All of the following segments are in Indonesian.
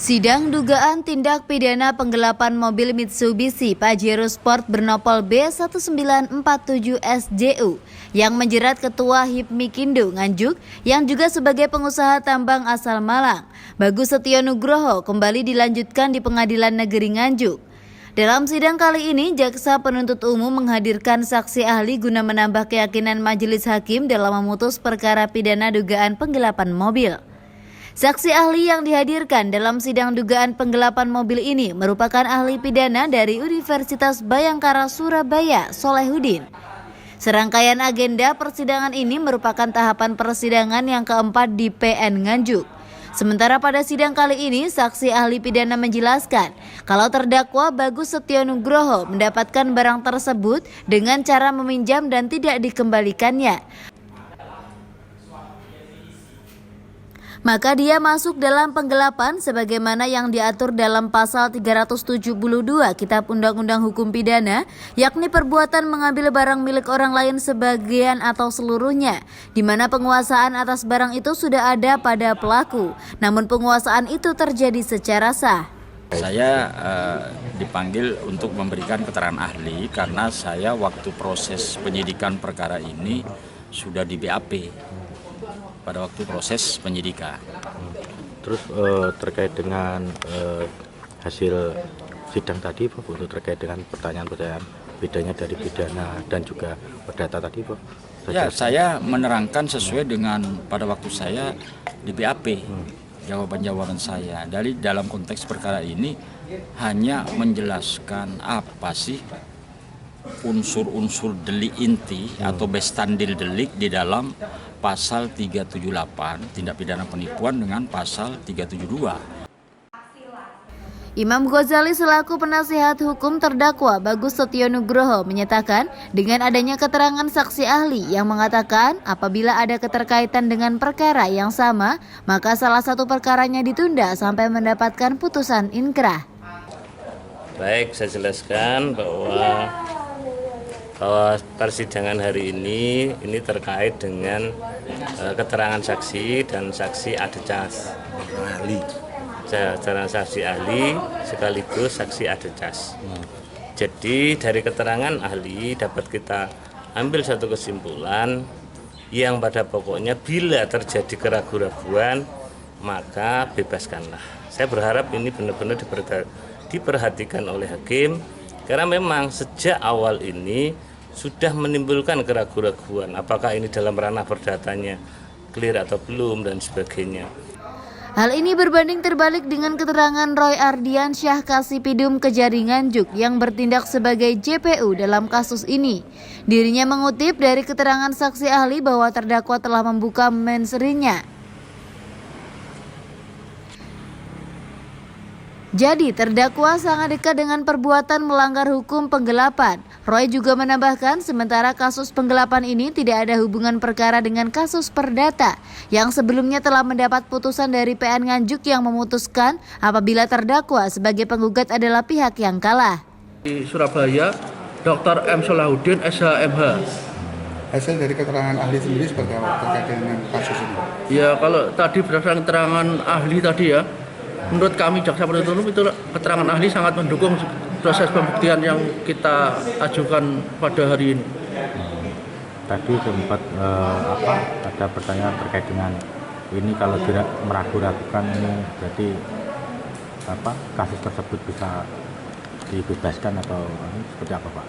Sidang dugaan tindak pidana penggelapan mobil Mitsubishi Pajero Sport bernopol B1947SJU yang menjerat Ketua Hipmikindo Nganjuk yang juga sebagai pengusaha tambang asal Malang, Bagus Setio Nugroho, kembali dilanjutkan di Pengadilan Negeri Nganjuk. Dalam sidang kali ini, jaksa penuntut umum menghadirkan saksi ahli guna menambah keyakinan majelis hakim dalam memutus perkara pidana dugaan penggelapan mobil. Saksi ahli yang dihadirkan dalam sidang dugaan penggelapan mobil ini merupakan ahli pidana dari Universitas Bhayangkara Surabaya, Solehudin. Serangkaian agenda persidangan ini merupakan tahapan persidangan yang keempat di PN Nganjuk. Sementara pada sidang kali ini, saksi ahli pidana menjelaskan kalau terdakwa Bagus Setio Nugroho mendapatkan barang tersebut dengan cara meminjam dan tidak dikembalikannya. Maka dia masuk dalam penggelapan sebagaimana yang diatur dalam pasal 372 Kitab Undang-Undang Hukum Pidana, yakni perbuatan mengambil barang milik orang lain sebagian atau seluruhnya, di mana penguasaan atas barang itu sudah ada pada pelaku, namun penguasaan itu terjadi secara sah. Saya dipanggil untuk memberikan keterangan ahli karena saya waktu proses penyidikan perkara ini sudah di BAP. Pada waktu proses penyidikan. Terus terkait dengan hasil sidang tadi, Pak, untuk terkait dengan pertanyaan-pertanyaan bedanya dari pidana dan juga perdata tadi, Pak. Ya, saya menerangkan sesuai dengan pada waktu saya di BAP. Jawaban-jawaban saya dari dalam konteks perkara ini hanya menjelaskan apa sih unsur-unsur delik inti atau bestandil delik di dalam pasal 378 tindak pidana penipuan dengan pasal 372. Imam Ghazali selaku penasihat hukum terdakwa Bagus Setio Nugroho menyatakan dengan adanya keterangan saksi ahli yang mengatakan apabila ada keterkaitan dengan perkara yang sama, maka salah satu perkaranya ditunda sampai mendapatkan putusan inkrah. Baik, saya jelaskan bahwa persidangan hari ini terkait dengan keterangan saksi dan saksi adecas ahli, keterangan saksi ahli sekaligus saksi adecas. Jadi dari keterangan ahli dapat kita ambil satu kesimpulan yang pada pokoknya bila terjadi keraguan-raguan maka bebaskanlah. Saya berharap ini benar-benar diperhatikan oleh hakim karena memang sejak awal ini sudah menimbulkan keraguan-raguan apakah ini dalam ranah perdatanya clear atau belum dan sebagainya. Hal ini berbanding terbalik dengan keterangan Roy Ardian Syah Kasipidum Kejari Nganjuk yang bertindak sebagai JPU dalam kasus ini. Dirinya mengutip dari keterangan saksi ahli bahwa terdakwa telah membuka menserinya. Jadi terdakwa sangat dekat dengan perbuatan melanggar hukum penggelapan. Roy juga menambahkan sementara kasus penggelapan ini tidak ada hubungan perkara dengan kasus perdata yang sebelumnya telah mendapat putusan dari PN Nganjuk yang memutuskan apabila terdakwa sebagai penggugat adalah pihak yang kalah. Di Surabaya, Dr. M. Solehudin, SHMH. Hasil dari keterangan ahli sendiri seperti apa terkait dengan kasus ini? Ya, kalau tadi berdasarkan keterangan ahli tadi ya, menurut kami jaksa penuntut umum itu keterangan ahli sangat mendukung proses pembuktian yang kita ajukan pada hari ini. Tadi sempat ada pertanyaan terkait dengan ini kalau tidak meragu-ragukan ini berarti kasus tersebut bisa dibebaskan atau seperti apa, Pak?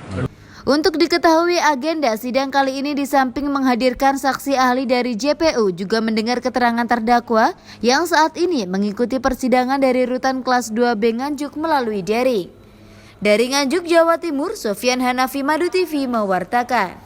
Untuk diketahui agenda sidang kali ini di samping menghadirkan saksi ahli dari JPU juga mendengar keterangan terdakwa yang saat ini mengikuti persidangan dari rutan kelas 2B Nganjuk melalui daring. Dari Nganjuk, Jawa Timur, Sofyan Hanafi, Madu TV mewartakan.